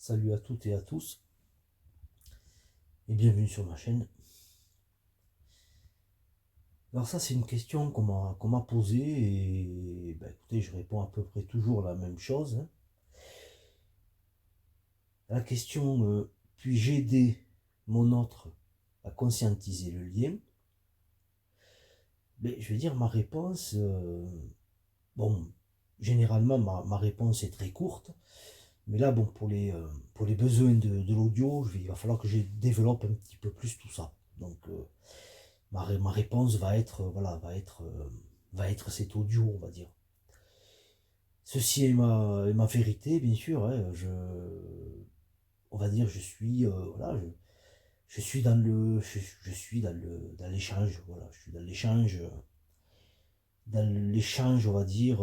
Salut à toutes et à tous et bienvenue sur ma chaîne. Alors ça c'est une question qu'on m'a posée et écoutez, je réponds à peu près toujours la même chose. La question puis-je aider mon autre à conscientiser le lien? Je vais dire ma réponse, bon, généralement ma réponse est très courte, mais là bon pour les besoins de l'audio, il va falloir que je développe un petit peu plus tout ça. Donc ma réponse va être, voilà, va être cet audio, on va dire. Ceci est ma vérité, bien sûr. Hein, on va dire, je suis, voilà, je suis dans je suis dans l'échange, voilà, je suis dans l'échange, on va dire,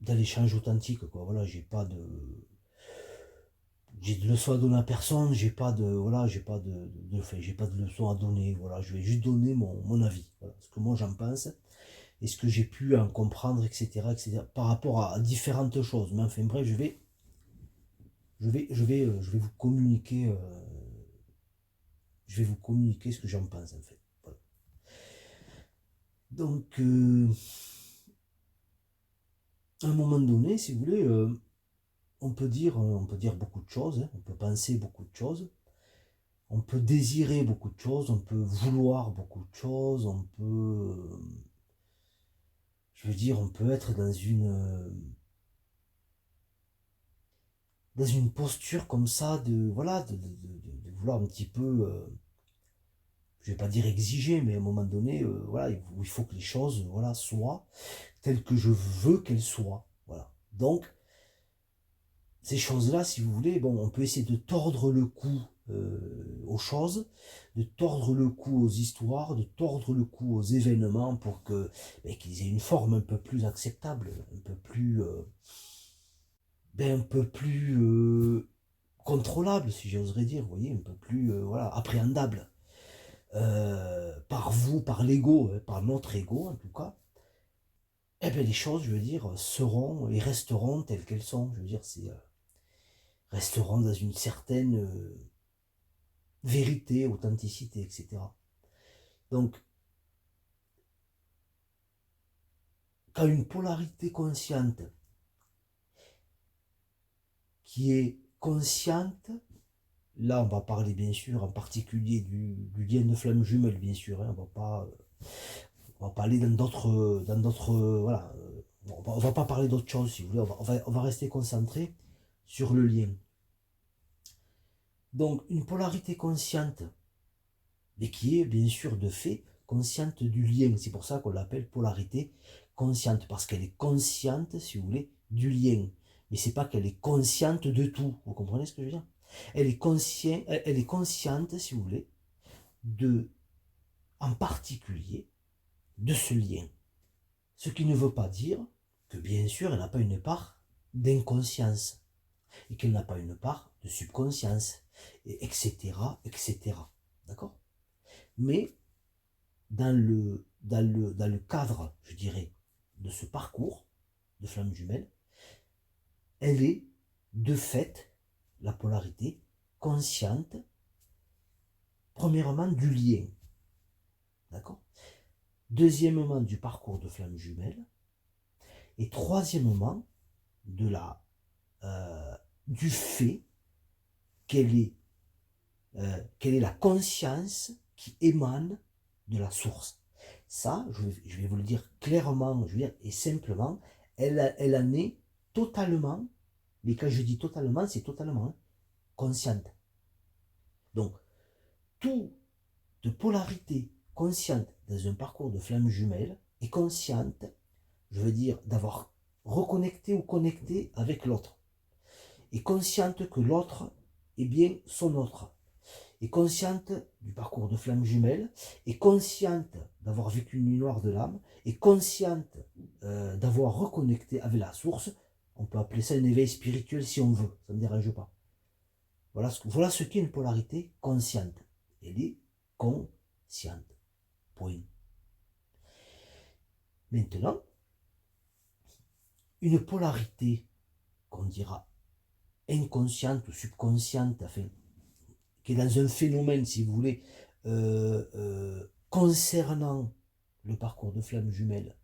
dans l'échange authentique, quoi. Voilà, j'ai de leçons à donner à personne, j'ai pas de, voilà, j'ai pas de leçons à donner, voilà, je vais juste donner mon avis, voilà, ce que moi j'en pense, et ce que j'ai pu en comprendre, etc., par rapport à différentes choses. Mais enfin bref, je vais vous communiquer, je vais vous communiquer ce que j'en pense en fait. Voilà. Donc, à un moment donné, si vous voulez, on peut dire beaucoup de choses, hein, on peut penser beaucoup de choses, on peut désirer beaucoup de choses, on peut vouloir beaucoup de choses, on peut, je veux dire, on peut être dans une posture comme ça de, voilà, de vouloir un petit peu, je vais pas dire exiger, mais à un moment donné, voilà, il faut que les choses, voilà, soient telles que je veux qu'elles soient, voilà. Donc, ces choses-là, si vous voulez, bon, on peut essayer de tordre le cou aux choses, de tordre le cou aux histoires, de tordre le cou aux événements pour qu'ils aient une forme un peu plus acceptable, un peu plus contrôlable, si j'oserais dire, vous voyez, un peu plus voilà, appréhendable par vous, par l'ego, par notre ego en tout cas. Les choses, je veux dire, seront et resteront telles qu'elles sont. Je veux dire, resteront dans une certaine vérité, authenticité, etc. Donc, quand une polarité consciente qui est consciente, là on va parler bien sûr en particulier du lien de flamme jumelle, bien sûr, hein, on va pas aller voilà, on va pas parler d'autre chose si vous voulez, on va rester concentré sur le lien. Donc une polarité consciente, mais qui est bien sûr de fait consciente du lien. C'est pour ça qu'on l'appelle polarité consciente, parce qu'elle est consciente, si vous voulez, du lien. Mais c'est pas qu'elle est consciente de tout. Vous comprenez ce que je veux dire? Elle est consciente, si vous voulez, de, en particulier, de ce lien. Ce qui ne veut pas dire que, bien sûr, elle n'a pas une part d'inconscience et qu'elle n'a pas une part de subconscience, et etc., etc. D'accord? Mais dans le cadre, je dirais, de ce parcours de flamme jumelle, elle est de fait, la polarité, consciente, premièrement, du lien. D'accord? Deuxièmement, du parcours de flamme jumelle. Et troisièmement, du fait quelle est la conscience qui émane de la source. Ça, je vais vous le dire clairement, je veux dire, et simplement, elle en est totalement, mais quand je dis totalement, c'est totalement consciente. Donc, tout de polarité consciente dans un parcours de flamme jumelle est consciente, je veux dire, d'avoir reconnecté ou connecté avec l'autre. Et consciente que l'autre est bien son autre. Est consciente du parcours de flamme jumelle, est consciente d'avoir vécu une nuit noire de l'âme, est consciente d'avoir reconnecté avec la source. On peut appeler ça un éveil spirituel si on veut, ça ne me dérange pas. Voilà ce qu'est une polarité consciente. Elle est consciente. Point. Maintenant, une polarité qu'on dira inconsciente ou subconsciente, enfin, qui est dans un phénomène, si vous voulez, concernant le parcours de flamme jumelle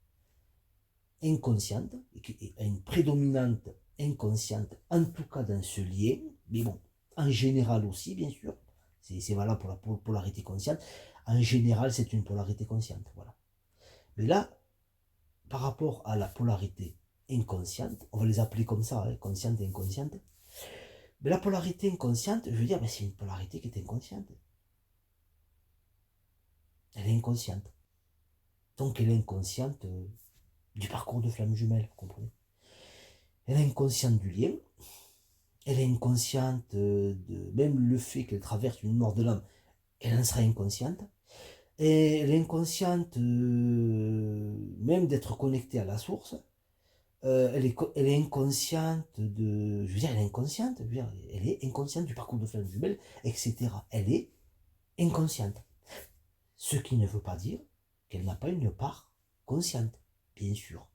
inconsciente, et qui a une prédominante inconsciente, en tout cas dans ce lien, mais bon, en général aussi, bien sûr, c'est valable pour la polarité consciente, en général, c'est une polarité consciente, voilà. Mais là, par rapport à la polarité inconsciente, on va les appeler comme ça, hein, consciente et inconsciente, mais la polarité inconsciente, je veux dire, c'est une polarité qui est inconsciente. Elle est inconsciente. Donc elle est inconsciente du parcours de flamme jumelle, vous comprenez. Elle est inconsciente du lien, elle est inconsciente de même le fait qu'elle traverse une mort de l'âme, elle en sera inconsciente. Et elle est inconsciente même d'être connectée à la source. Elle est inconsciente de. Je veux dire, elle est inconsciente. Je veux dire, elle est inconsciente du parcours de flamme jumelle, etc. Elle est inconsciente. Ce qui ne veut pas dire qu'elle n'a pas une part consciente, bien sûr.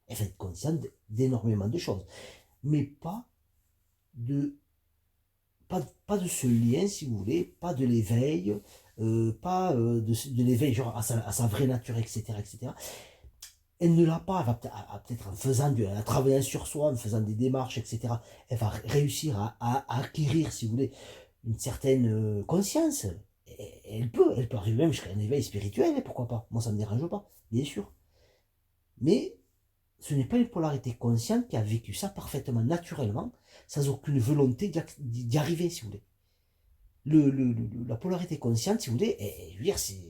Elle va être consciente d'énormément de choses. Mais de, pas de ce lien, si vous voulez, pas de l'éveil, pas de l'éveil genre à sa vraie nature, etc., etc. Elle ne l'a pas, elle va peut-être en faisant en travaillant sur soi, en faisant des démarches, etc., elle va réussir à acquérir, si vous voulez, une certaine conscience. Elle peut arriver même jusqu'à un éveil spirituel, pourquoi pas. Moi, ça ne me dérange pas, bien sûr. Mais ce n'est pas une polarité consciente qui a vécu ça parfaitement naturellement, sans aucune volonté d'y arriver, si vous voulez. La polarité consciente, si vous voulez, je veux dire, c'est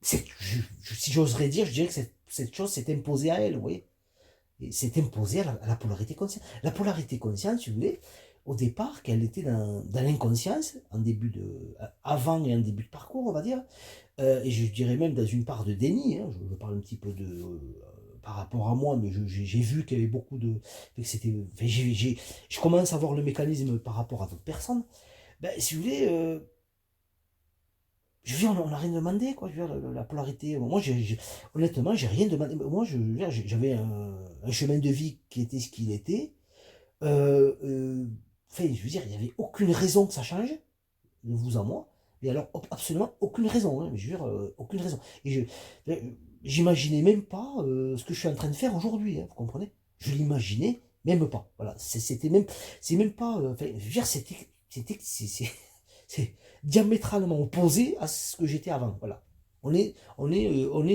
si j'oserais dire, je dirais que cette chose s'est imposée à elle, vous voyez. C'est imposé à la polarité consciente. La polarité consciente, si vous voulez, au départ, qu'elle était dans l'inconscience, avant et en début de parcours, on va dire, et je dirais même dans une part de déni, hein, je parle un petit peu par rapport à moi, mais j'ai vu qu'il y avait beaucoup de. Que c'était, enfin, je commence à voir le mécanisme par rapport à d'autres personnes. Ben, si vous voulez, je veux dire, on n'a rien demandé, quoi. Je veux dire, la polarité. Moi, honnêtement, j'ai rien demandé. Moi, j'avais un chemin de vie qui était ce qu'il était. Enfin, je veux dire, il n'y avait aucune raison que ça change, de vous à moi. Mais alors, absolument aucune raison. Hein, je veux dire, aucune raison. Et j'imaginais même pas ce que je suis en train de faire aujourd'hui, hein, vous comprenez? Je l'imaginais même pas. Voilà, c'est même pas. Enfin, je veux dire, c'est diamétralement opposé à ce que j'étais avant. Voilà. On est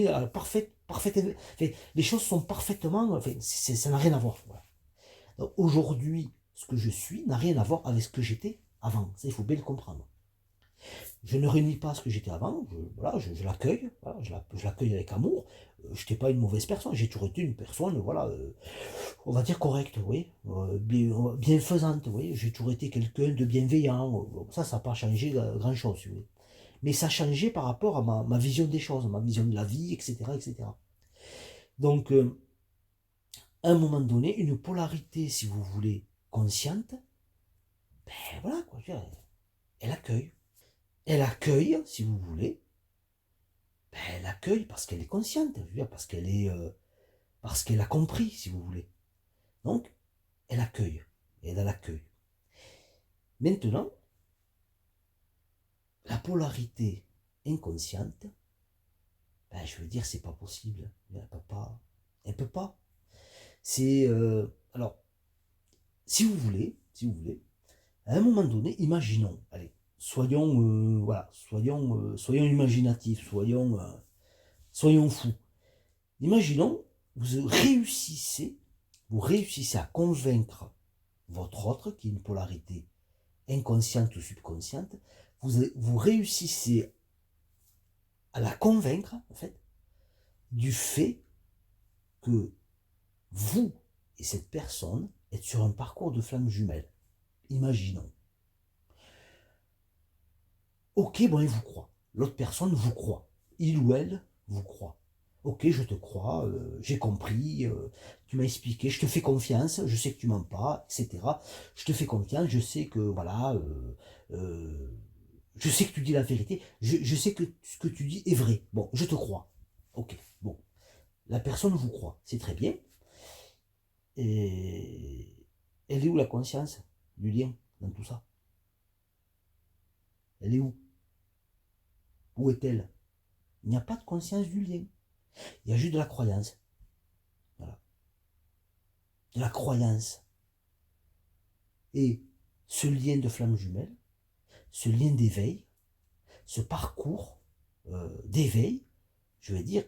à parfaite. Enfin, les choses sont parfaitement. Enfin, ça n'a rien à voir. Voilà. Aujourd'hui, ce que je suis n'a rien à voir avec ce que j'étais avant. Ça, il faut bien le comprendre. Je ne réunis pas ce que j'étais avant, voilà, je l'accueille, voilà, je l'accueille avec amour. Je n'étais pas une mauvaise personne, j'ai toujours été une personne, voilà, on va dire correcte, oui, bienfaisante, oui, j'ai toujours été quelqu'un de bienveillant. Ça n'a pas changé grand-chose, si vous voulez. Mais ça a changé par rapport à ma vision des choses, ma vision de la vie, etc. etc. Donc, à un moment donné, une polarité, si vous voulez, consciente, ben voilà, quoi, je veux dire, elle accueille. Elle accueille, si vous voulez, ben, elle accueille parce qu'elle est consciente, je veux dire, parce qu'elle a compris, si vous voulez. Donc, elle accueille. Elle a l'accueil. Maintenant, la polarité inconsciente, ben, je veux dire, c'est pas possible. Elle peut pas. Elle peut pas. C'est alors, si vous voulez, à un moment donné, imaginons, allez, soyons, voilà, soyons imaginatifs, soyons fous. Imaginons, vous réussissez à convaincre votre autre, qui est une polarité inconsciente ou subconsciente, vous réussissez à la convaincre, en fait, du fait que vous et cette personne êtes sur un parcours de flamme jumelle. Imaginons. Ok, bon, il vous croit. L'autre personne vous croit. Il ou elle vous croit. Ok, je te crois, j'ai compris, tu m'as expliqué, je te fais confiance, je sais que tu mens pas, etc. Je te fais confiance, je sais que, voilà, euh, je sais que tu dis la vérité, je sais que ce que tu dis est vrai. Bon, je te crois. Ok, bon. La personne vous croit, c'est très bien. Et elle est où la conscience du lien dans tout ça? Elle est où? Où est-elle? Il n'y a pas de conscience du lien. Il y a juste de la croyance. Voilà. De la croyance. Et ce lien de flamme jumelle, ce lien d'éveil, ce parcours d'éveil, je vais dire,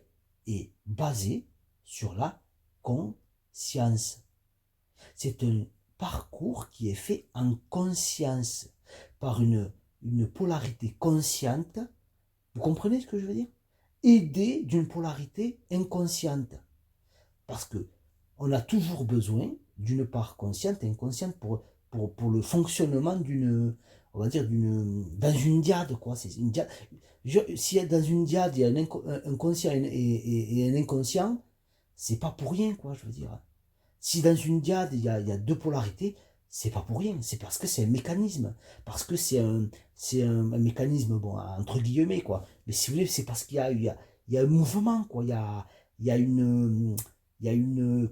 est basé sur la conscience. C'est un parcours qui est fait en conscience, par une polarité consciente. Vous comprenez ce que je veux dire? Aidé d'une polarité inconsciente. Parce que on a toujours besoin d'une part consciente et inconsciente pour le fonctionnement d'une, on va dire, dans une diade, quoi. C'est une diade. Si dans une diade, il y a un conscient et un inconscient, c'est pas pour rien, quoi, je veux dire. Si dans une diade, il y a deux polarités, c'est pas pour rien, c'est parce que c'est un mécanisme, parce que c'est un mécanisme, bon, entre guillemets, quoi. Mais si vous voulez, c'est parce qu'il y a un mouvement, quoi. Il y a une,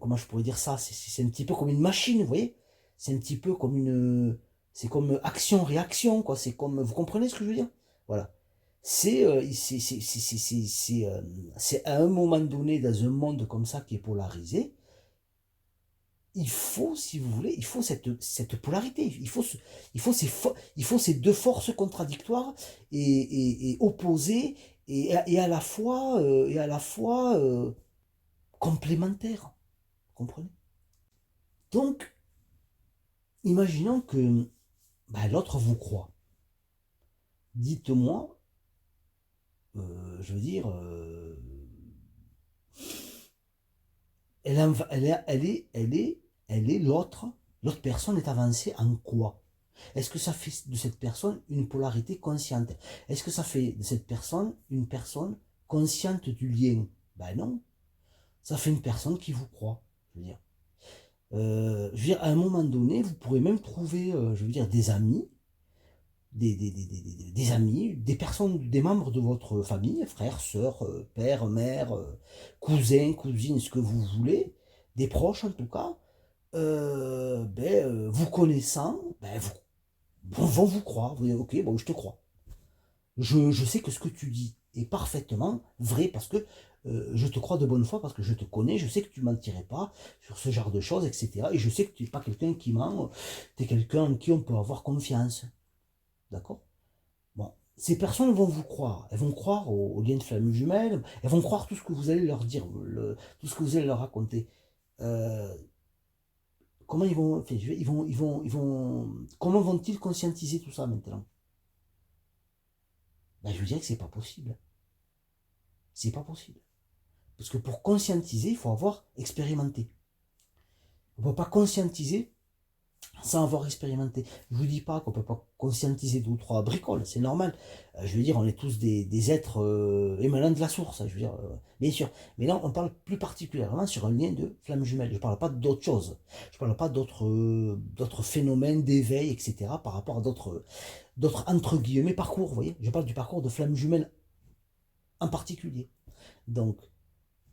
comment je pourrais dire ça, c'est un petit peu comme une machine, vous voyez. C'est un petit peu comme c'est comme action-réaction, quoi. C'est comme, vous comprenez ce que je veux dire? Voilà. C'est à un moment donné, dans un monde comme ça qui est polarisé, il faut, si vous voulez, il faut cette polarité, il faut ces deux forces contradictoires et opposées et à la fois complémentaires. Vous comprenez? Donc, imaginons que l'autre vous croit. Dites-moi, je veux dire, elle est l'autre personne est avancée en quoi? Est-ce que ça fait de cette personne une polarité consciente? Est-ce que ça fait de cette personne une personne consciente du lien? Ben non, ça fait une personne qui vous croit. Je veux dire, à un moment donné, vous pourrez même trouver, je veux dire, des amis, des amis, des personnes, des membres de votre famille, frères, sœurs, père, mère, cousins, cousines, ce que vous voulez, des proches en tout cas, vous connaissant, vont vous croire. Vous dites, ok, bon, je te crois. Je sais que ce que tu dis est parfaitement vrai parce que je te crois de bonne foi, parce que je te connais, je sais que tu ne mentirais pas sur ce genre de choses, etc. Et je sais que tu n'es pas quelqu'un qui ment, tu es quelqu'un en qui on peut avoir confiance. D'accord? Bon, ces personnes vont vous croire. Elles vont croire au lien de famille jumelle, elles vont croire tout ce que vous allez leur dire, tout ce que vous allez leur raconter. Euh, comment ils vont, enfin, comment vont-ils conscientiser tout ça maintenant? Je vous dirais que c'est pas possible. C'est pas possible. Parce que pour conscientiser, il faut avoir expérimenté. On ne peut pas conscientiser sans avoir expérimenté. Je ne vous dis pas qu'on ne peut pas conscientiser deux ou trois bricoles, c'est normal. Je veux dire, on est tous des êtres émanant de la source, je veux dire, bien sûr. Mais là, on parle plus particulièrement sur un lien de flamme jumelle. Je ne parle pas d'autre chose. Je ne parle pas d'autres phénomènes d'éveil, etc., par rapport à d'autres entre guillemets, parcours, vous voyez. Je parle du parcours de flamme jumelle en particulier. Donc,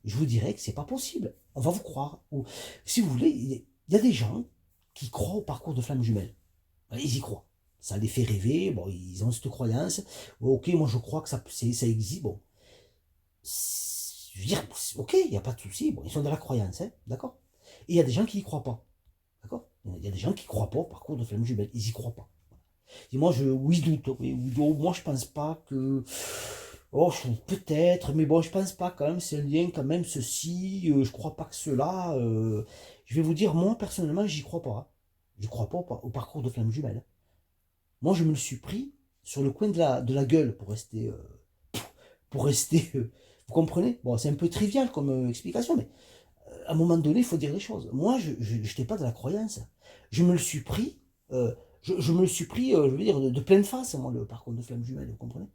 je vous dirais que c'est pas possible. On va vous croire. Ou, si vous voulez, il y a des gens qui croient au parcours de flamme jumelle. Ils y croient. Ça les fait rêver. Bon, ils ont cette croyance. Ok, moi je crois que ça existe. Bon, je veux dire, ok, il n'y a pas de souci. Bon, ils sont dans la croyance, hein, d'accord? Et il y a des gens qui n'y croient pas. D'accord? Il y a des gens qui ne croient pas au parcours de flamme jumelle. Ils n'y croient pas. Et moi, oui, je doute. Oui, moi, je pense pas que. Oh, peut-être, mais bon, je pense pas quand même. C'est un lien quand même, ceci. Je crois pas que cela. Je vais vous dire, moi, personnellement, j'y crois pas. Je crois pas au parcours de flamme jumelle. Moi, je me le suis pris sur le coin de la gueule pour rester. Vous comprenez? Bon, c'est un peu trivial comme explication, mais à un moment donné, il faut dire les choses. Moi, je n'étais pas de la croyance. Je me le suis pris. Je me le suis pris, je veux dire, de pleine face, moi, le parcours de flamme jumelle, vous comprenez?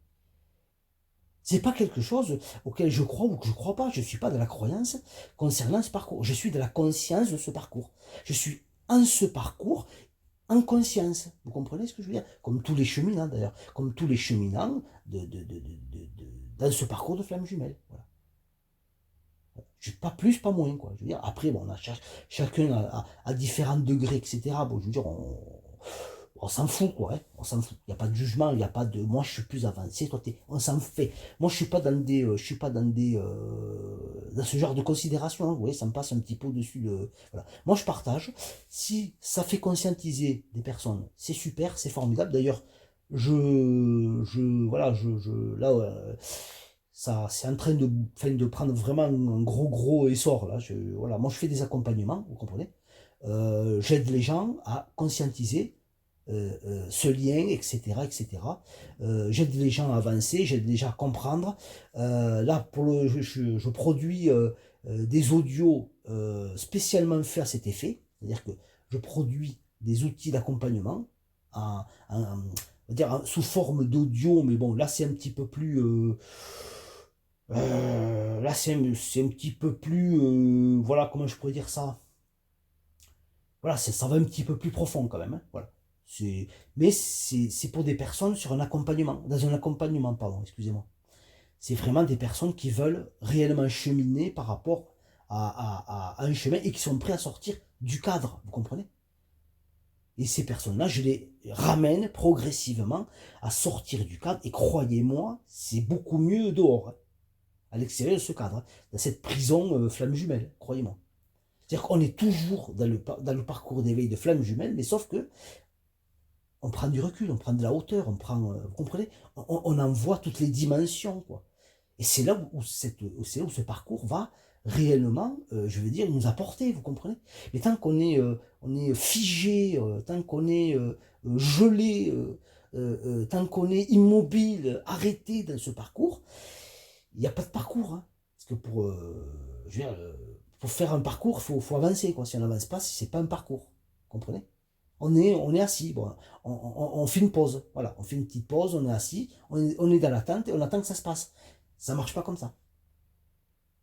C'est pas quelque chose auquel je crois ou que je crois pas. Je suis pas de la croyance concernant ce parcours. Je suis de la conscience de ce parcours. Je suis en ce parcours en conscience. Vous comprenez ce que je veux dire? Comme tous les cheminants d'ailleurs. Comme tous les cheminants dans ce parcours de flamme jumelle. Voilà. Pas plus, pas moins, quoi. Je veux dire, après, bon, on a chacun à différents degrés, etc. Bon, je veux dire, on s'en fout, quoi, hein, on s'en fout. Il n'y a pas de jugement, il n'y a pas de moi je suis plus avancé, toi t'es. On s'en fait. Moi je suis pas dans des. Je suis pas dans des. Dans ce genre de considération, hein, vous voyez, ça me passe un petit peu au-dessus de. Voilà. Moi je partage. Si ça fait conscientiser des personnes, c'est super, c'est formidable. D'ailleurs, voilà, là, ça, c'est en train de prendre vraiment un gros essor, là. Voilà, moi je fais des accompagnements, vous comprenez. J'aide les gens à conscientiser ce lien, etc. etc. J'aide les gens à avancer, j'aide les gens à comprendre. Là, je produis des audios spécialement faits à cet effet, c'est-à-dire que je produis des outils d'accompagnement on va dire, sous forme d'audio, mais bon, là c'est un petit peu plus... là c'est un petit peu plus... voilà, comment je pourrais dire ça, voilà, ça va un petit peu plus profond quand même, hein, voilà. C'est, mais c'est pour des personnes sur un accompagnement, dans un accompagnement, pardon, excusez-moi. C'est vraiment des personnes qui veulent réellement cheminer par rapport à un chemin et qui sont prêts à sortir du cadre, vous comprenez? Et ces personnes-là, je les ramène progressivement à sortir du cadre. Et croyez-moi, c'est beaucoup mieux dehors, hein, à l'extérieur de ce cadre, hein, dans cette prison flamme jumelle, croyez-moi. C'est-à-dire qu'on est toujours dans le parcours d'éveil de flamme jumelle, mais sauf que on prend du recul, on prend de la hauteur, vous comprenez, on en voit toutes les dimensions, quoi. Et c'est là c'est là où ce parcours va réellement, je veux dire, nous apporter, vous comprenez. Mais tant on est figé, tant qu'on est gelé, tant qu'on est immobile, arrêté dans ce parcours, il n'y a pas de parcours, hein. Parce que je veux dire, pour faire un parcours, faut avancer, quoi. Si on n'avance pas, c'est pas un parcours, vous comprenez. On est assis, bon, on fait une pause, voilà, on fait une petite pause, on est assis, on est dans l'attente et on attend que ça se passe. Ça marche pas comme ça.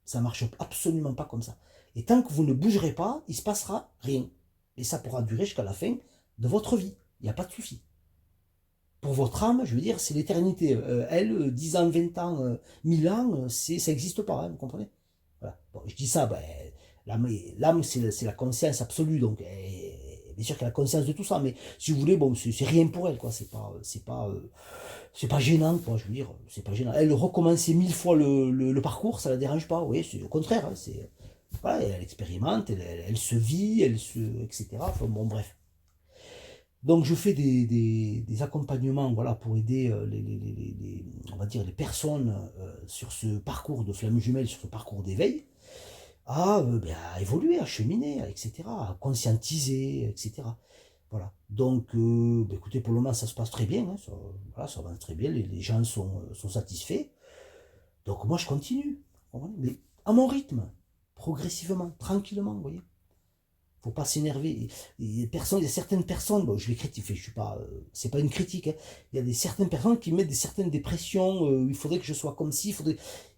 Ça marche absolument pas comme ça. Et tant que vous ne bougerez pas, il se passera rien. Et ça pourra durer jusqu'à la fin de votre vie. Il n'y a pas de souci. Pour votre âme, je veux dire, c'est l'éternité. Elle, 10 ans, 20 ans, 1000 ans, ça n'existe pas, hein, vous comprenez. Voilà. Bon, je dis ça, ben, l'âme, c'est la conscience absolue, donc bien sûr qu'elle a conscience de tout ça, mais si vous voulez, bon, c'est rien pour elle, quoi. C'est pas gênant, quoi. Je veux dire, c'est pas gênant. Elle recommencer 1000 fois le parcours, ça la dérange pas. Oui, c'est au contraire, hein, voilà, elle expérimente, elle se vit, etc. Enfin, bon, bref. Donc je fais des accompagnements, voilà, pour aider on va dire les personnes sur ce parcours de flamme jumelle, sur ce parcours d'éveil, ben, à évoluer, à cheminer, etc., à conscientiser, etc. Voilà. Donc, ben, écoutez, pour le moment, ça se passe très bien, hein, voilà, ça va très bien, les gens sont satisfaits. Donc moi, je continue, mais à mon rythme, progressivement, tranquillement, vous voyez. Faut pas s'énerver. Il y a certaines personnes, bon, je les critique, je suis pas, c'est pas une critique, hein. Il y a certaines personnes qui mettent certaines dépressions, il faudrait que je sois comme ci,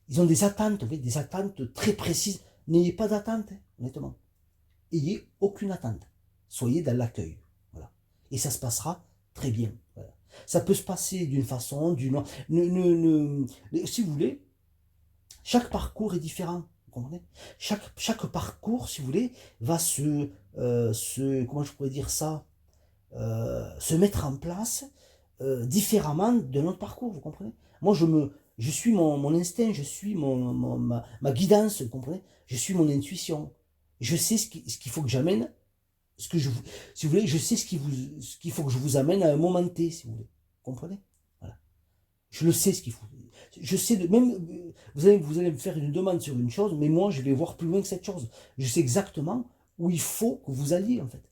ils ont des attentes, vous voyez, des attentes très précises. N'ayez pas d'attente, hein, honnêtement. Ayez aucune attente. Soyez dans l'accueil. Voilà. Et ça se passera très bien. Voilà. Ça peut se passer d'une façon, d'une autre. Si vous voulez, chaque parcours est différent. Vous comprenez? Chaque parcours, si vous voulez, va comment je pourrais dire ça, se mettre en place différemment de notre parcours, vous comprenez? Moi, je suis mon instinct, je suis ma guidance, vous comprenez? Je suis mon intuition. Je sais ce qu'il faut que j'amène, si vous voulez, je sais ce qu'il faut que je vous amène à un moment T, si vous voulez. Vous comprenez? Voilà. Je le sais ce qu'il faut. Je sais même vous allez me faire une demande sur une chose, mais moi je vais voir plus loin que cette chose. Je sais exactement où il faut que vous alliez en fait.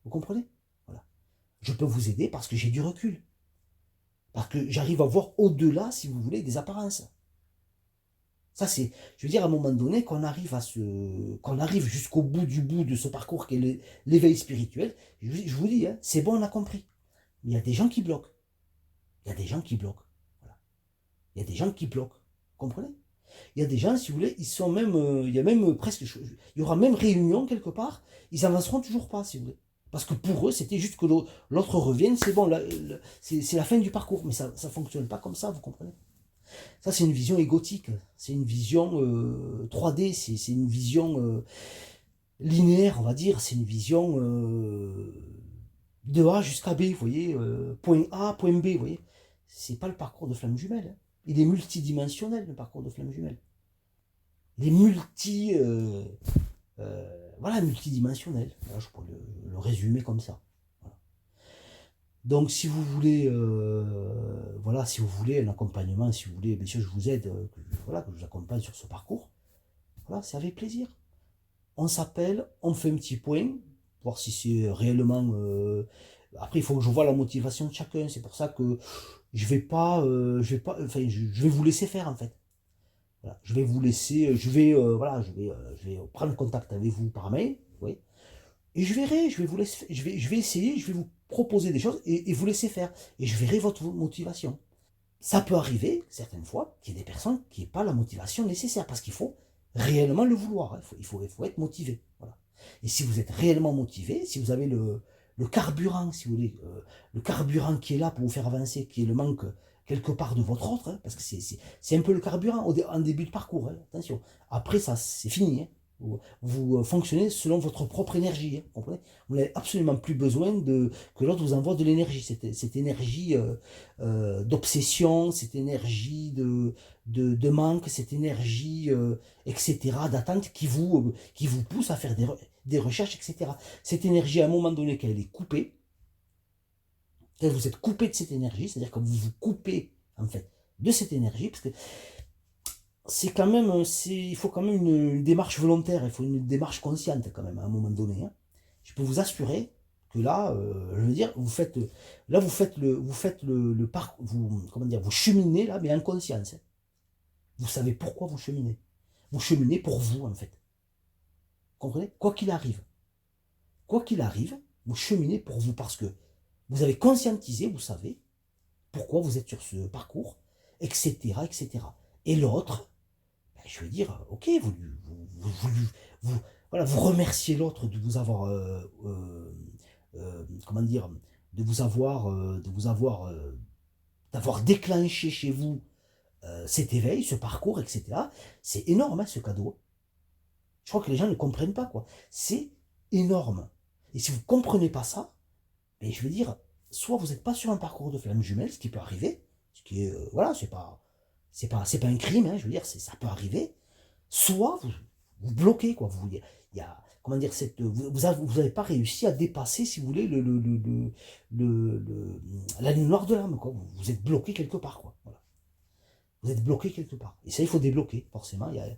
Vous comprenez? Voilà. Je peux vous aider parce que j'ai du recul. Parce que j'arrive à voir au-delà, si vous voulez, des apparences. Ça, je veux dire, à un moment donné, qu'on arrive jusqu'au bout de ce parcours qui est l'éveil spirituel, je vous dis, hein, c'est bon, on a compris. Mais il y a des gens qui bloquent. Il y a des gens qui bloquent. Voilà. Il y a des gens qui bloquent. Vous comprenez? Il y a des gens, si vous voulez, ils sont même, il y a même presque, il y aura même réunion quelque part, ils avanceront toujours pas, si vous voulez. Parce que pour eux, c'était juste que l'autre revienne, c'est bon, c'est la fin du parcours. Mais ça ne fonctionne pas comme ça, vous comprenez? Ça, c'est une vision égotique. C'est une vision 3D. C'est une vision linéaire, on va dire. C'est une vision de A jusqu'à B, vous voyez. Point A, point B, vous voyez. C'est pas le parcours de flamme jumelle. Hein. Il est multidimensionnel, le parcours de flamme jumelle. Il est voilà, multidimensionnel. Voilà, je pourrais le résumer comme ça. Voilà. Donc, si vous voulez, voilà, si vous voulez un accompagnement, si vous voulez, bien sûr, je vous aide, voilà, que je vous accompagne sur ce parcours. Voilà, c'est avec plaisir. On s'appelle, on fait un petit point, voir si c'est réellement. Après, il faut que je vois la motivation de chacun. C'est pour ça que enfin, je vais vous laisser faire en fait. Voilà, je vais vous laisser, voilà, je vais prendre contact avec vous par mail, oui, et je verrai, je vais vous laisser, je vais essayer, je vais vous proposer des choses et vous laisser faire, et je verrai votre motivation. Ça peut arriver, certaines fois, qu'il y ait des personnes qui n'aient pas la motivation nécessaire, parce qu'il faut réellement le vouloir, hein. Il faut être motivé. Voilà. Et si vous êtes réellement motivé, si vous avez le carburant, si vous voulez, le carburant qui est là pour vous faire avancer, qui est le manque quelque part de votre autre, hein, parce que c'est un peu le carburant en début de parcours, hein, attention. Après, ça, c'est fini. Hein. Vous fonctionnez selon votre propre énergie. Hein, comprenez, vous n'avez absolument plus besoin que l'autre vous envoie de l'énergie. Cette énergie d'obsession, cette énergie de manque, cette énergie, etc., d'attente qui vous pousse à faire des recherches, etc. Cette énergie, à un moment donné, quand elle est coupée, quand vous êtes coupé de cette énergie, c'est-à-dire que vous vous coupez, en fait, de cette énergie, parce que c'est quand même, il faut quand même une démarche volontaire, il faut une démarche consciente quand même à un moment donné. Hein. Je peux vous assurer que là, je veux dire, vous faites le parcours, comment dire, vous cheminez là, mais en conscience. Hein. Vous savez pourquoi vous cheminez. Vous cheminez pour vous en fait. Vous comprenez? Quoi qu'il arrive, vous cheminez pour vous parce que vous avez conscientisé, vous savez pourquoi vous êtes sur ce parcours, etc., etc. Et l'autre, je veux dire, ok, vous, voilà, vous remerciez l'autre de vous avoir, comment dire, d'avoir déclenché chez vous cet éveil, ce parcours, etc. C'est énorme, hein, ce cadeau. Je crois que les gens ne comprennent pas, quoi. C'est énorme. Et si vous ne comprenez pas ça, ben, je veux dire, soit vous n'êtes pas sur un parcours de flamme jumelle, ce qui peut arriver, ce qui est, voilà, c'est pas un crime, hein, je veux dire, ça peut arriver, soit vous bloquez, quoi. Il y a, comment dire, vous n'avez pas réussi à dépasser, si vous voulez, la ligne noire de l'âme, quoi. Vous êtes bloqué quelque part, quoi. Voilà. Vous êtes bloqué quelque part. Et ça, il faut débloquer, forcément. Il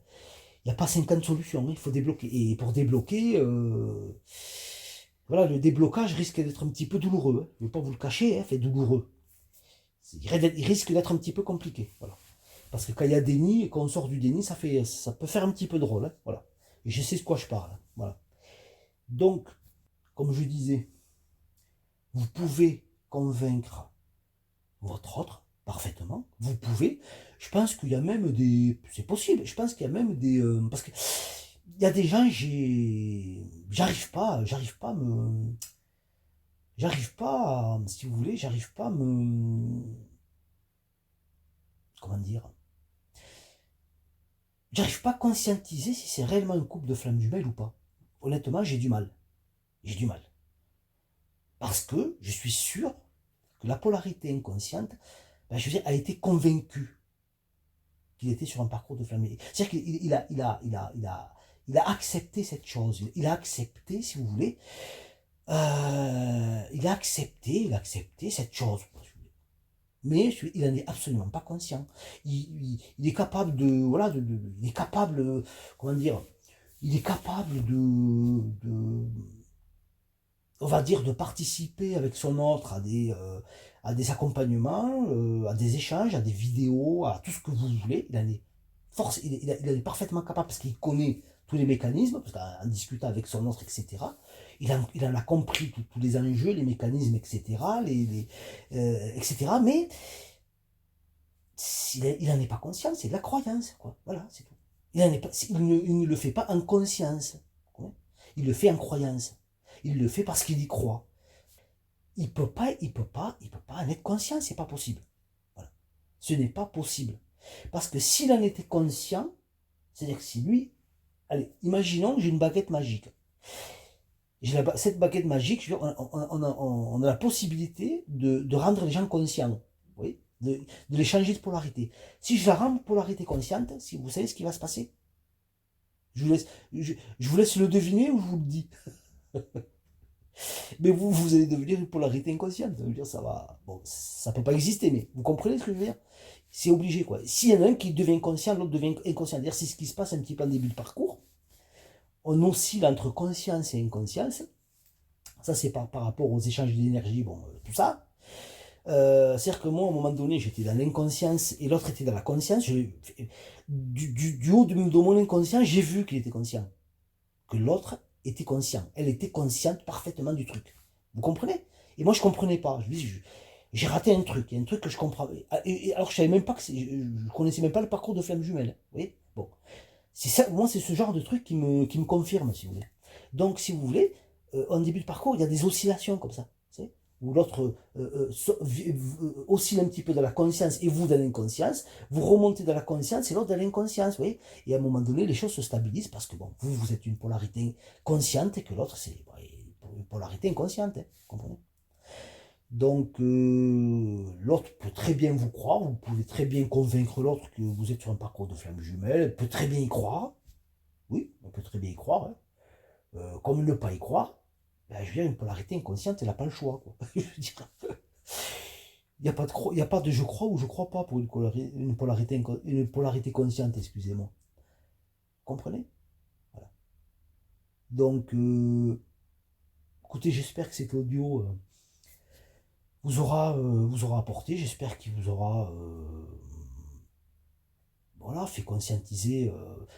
n'y a pas 50 solutions, hein, il faut débloquer. Et pour débloquer, voilà, le déblocage risque d'être un petit peu douloureux. Hein. Je ne vais pas vous le cacher, hein, c'est douloureux. Il risque d'être un petit peu compliqué. Voilà. Parce que quand il y a déni et qu'on sort du déni, ça peut faire un petit peu drôle. Hein, voilà. Et je sais de quoi je parle. Hein, voilà. Donc, comme je disais, vous pouvez convaincre votre autre parfaitement. Vous pouvez. Je pense qu'il y a même des. C'est possible. Je pense qu'il y a même des. Parce que il y a des gens, j'arrive pas à me. J'arrive pas, si vous voulez, j'arrive pas à me. Comment dire? J'arrive pas à conscientiser si c'est réellement un couple de flammes jumelles ou pas. Honnêtement, j'ai du mal. J'ai du mal. Parce que je suis sûr que la polarité inconsciente, ben, je veux dire, a été convaincue qu'il était sur un parcours de flamme. C'est-à-dire qu'il a accepté cette chose. Il a accepté, si vous voulez, il a accepté cette chose. Mais il n'en est absolument pas conscient. Il est capable de, voilà, il est capable, comment dire, il est capable on va dire, de participer avec son autre à des accompagnements, à des échanges, à des vidéos, à tout ce que vous voulez. Il en est parfaitement capable parce qu'il connaît tous les mécanismes, parce qu'en discutant avec son autre, etc., il en a compris tous les enjeux, les mécanismes, etc., etc., mais il n'en est pas conscient, c'est de la croyance, quoi. Voilà, c'est tout. Il ne le fait pas en conscience, quoi. Il le fait en croyance. Il le fait parce qu'il y croit. Il peut pas en être conscient, c'est pas possible. Voilà. Ce n'est pas possible. Parce que s'il en était conscient, c'est-à-dire que si lui, allez, imaginons que j'ai une baguette magique. Cette baguette magique, on a la possibilité de rendre les gens conscients, oui, de les changer de polarité. Si je la rends polarité consciente, si vous savez ce qui va se passer, je vous laisse le deviner ou je vous le dis. Mais vous allez devenir une polarité inconsciente. Ça veut dire, ça va. Bon, ça peut pas exister, mais vous comprenez ce que je veux dire? C'est obligé, quoi. S'il y en a un qui devient conscient, l'autre devient inconscient. D'ailleurs, c'est ce qui se passe un petit peu en début de parcours. On oscille entre conscience et inconscience. Ça, c'est par rapport aux échanges d'énergie, bon, tout ça. C'est-à-dire que moi, à un moment donné, j'étais dans l'inconscience et l'autre était dans la conscience. Du haut de mon inconscient, j'ai vu qu'il était conscient. Que l'autre était conscient. Elle était consciente parfaitement du truc. Vous comprenez? Et moi, je comprenais pas. Je dis, j'ai raté un truc. Il y a un truc que je comprends. Alors, je savais même pas je connaissais même pas le parcours de flamme jumelle. Vous voyez? Bon. C'est ça, moi, c'est ce genre de truc qui me confirme, si vous voulez. Donc, si vous voulez, en début de parcours, il y a des oscillations comme ça. Où l'autre oscille un petit peu dans la conscience et vous dans l'inconscience, vous remontez dans la conscience et l'autre dans l'inconscience, vous voyez. Et à un moment donné, les choses se stabilisent parce que bon, vous êtes une polarité consciente et que l'autre, c'est une polarité inconsciente, hein, vous comprenez? Donc, l'autre peut très bien vous croire, vous pouvez très bien convaincre l'autre que vous êtes sur un parcours de flamme jumelle, elle peut très bien y croire, oui, on peut très bien y croire, hein. Comme ne pas y croire, ben, je veux dire, une polarité inconsciente, elle n'a pas le choix, quoi. Je veux dire, il y a pas de je crois ou je crois pas pour une polarité consciente, excusez-moi. Vous comprenez? Voilà. Donc, écoutez, j'espère que cet audio vous aura apporté, j'espère qu'il vous aura voilà, fait conscientiser.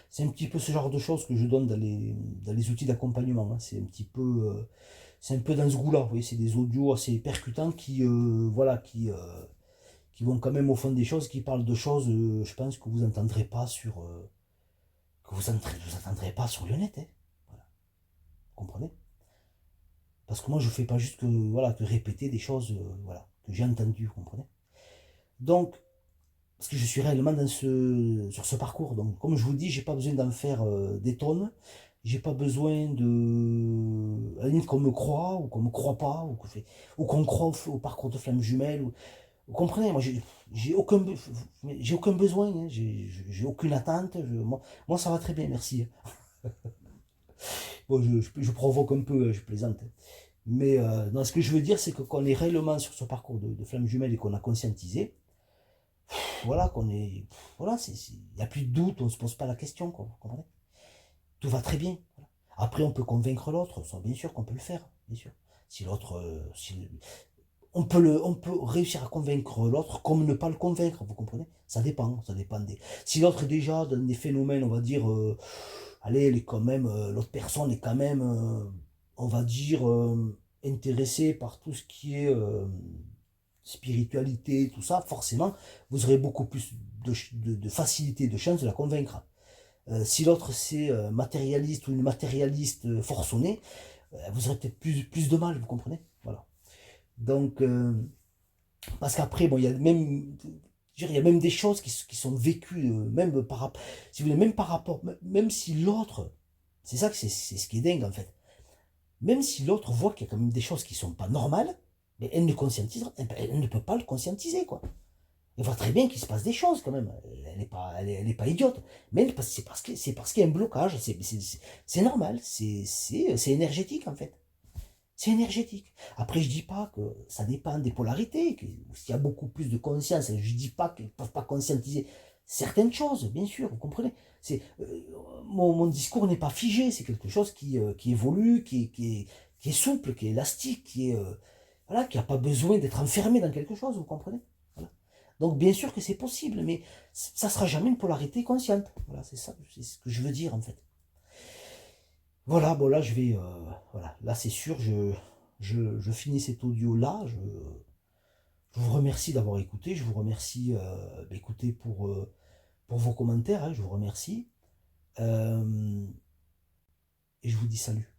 C'est un petit peu ce genre de choses que je donne dans les outils d'accompagnement, hein. C'est un peu dans ce goût-là, vous voyez, c'est des audios assez percutants voilà, qui vont quand même au fond des choses, qui parlent de choses, je pense, que vous n'entendrez pas sur le net, hein. Voilà, vous comprenez? Parce que moi, je fais pas juste que répéter des choses, voilà, que j'ai entendues, vous comprenez? Donc, parce que je suis réellement sur ce parcours. Donc, comme je vous dis, j'ai pas besoin d'en faire des tonnes. J'ai pas besoin à la limite qu'on me croit ou qu'on me croit pas ou qu'on croit au parcours de flamme jumelle. Vous comprenez, moi j'ai aucun besoin, hein, j'ai aucune attente. Moi, ça va très bien, merci, hein. Bon, je provoque un peu, je plaisante, hein. Mais non, ce que je veux dire, c'est que qu'on est réellement sur ce parcours de flamme jumelle et qu'on a conscientisé, voilà, voilà, il n'y a plus de doute, on ne se pose pas la question, quoi, vous comprenez? Tout va très bien. Voilà. Après, on peut convaincre l'autre, ça, bien sûr qu'on peut le faire, bien sûr. Si l'autre, on peut réussir à convaincre l'autre comme ne pas le convaincre, vous comprenez? Ça dépend Si l'autre est déjà dans des phénomènes, on va dire, allez, l'autre personne est quand même, on va dire, intéressée par tout ce qui est spiritualité, tout ça, forcément, vous aurez beaucoup plus de facilité, de chance de la convaincre. Si l'autre c'est matérialiste ou une matérialiste forcenée, vous aurez peut-être plus de mal, vous comprenez? Voilà. Donc, parce qu'après, bon, il y a même des choses qui sont vécues, même si vous voulez, même par rapport, même si l'autre, c'est ça que c'est ce qui est dingue en fait, même si l'autre voit qu'il y a quand même des choses qui sont pas normales, mais elle ne peut pas le conscientiser, quoi. Elle voit très bien qu'il se passe des choses quand même. Elle est pas idiote. Mais c'est parce qu'il y a un blocage. C'est normal. C'est énergétique en fait. C'est énergétique. Après, je dis pas que ça dépend des polarités. S'il y a beaucoup plus de conscience, je dis pas qu'ils ne peuvent pas conscientiser certaines choses, bien sûr, vous comprenez. Mon discours n'est pas figé. C'est quelque chose qui évolue, qui est souple, qui est élastique, voilà, qui n'a pas besoin d'être enfermé dans quelque chose, vous comprenez. Voilà. Donc bien sûr que c'est possible, mais ça ne sera jamais une polarité consciente. Voilà, c'est ça, c'est ce que je veux dire en fait. Voilà, bon là voilà, là c'est sûr, je finis cet audio là. Je vous remercie d'avoir écouté, je vous remercie d'écouter pour vos commentaires, hein, je vous remercie. Et je vous dis salut.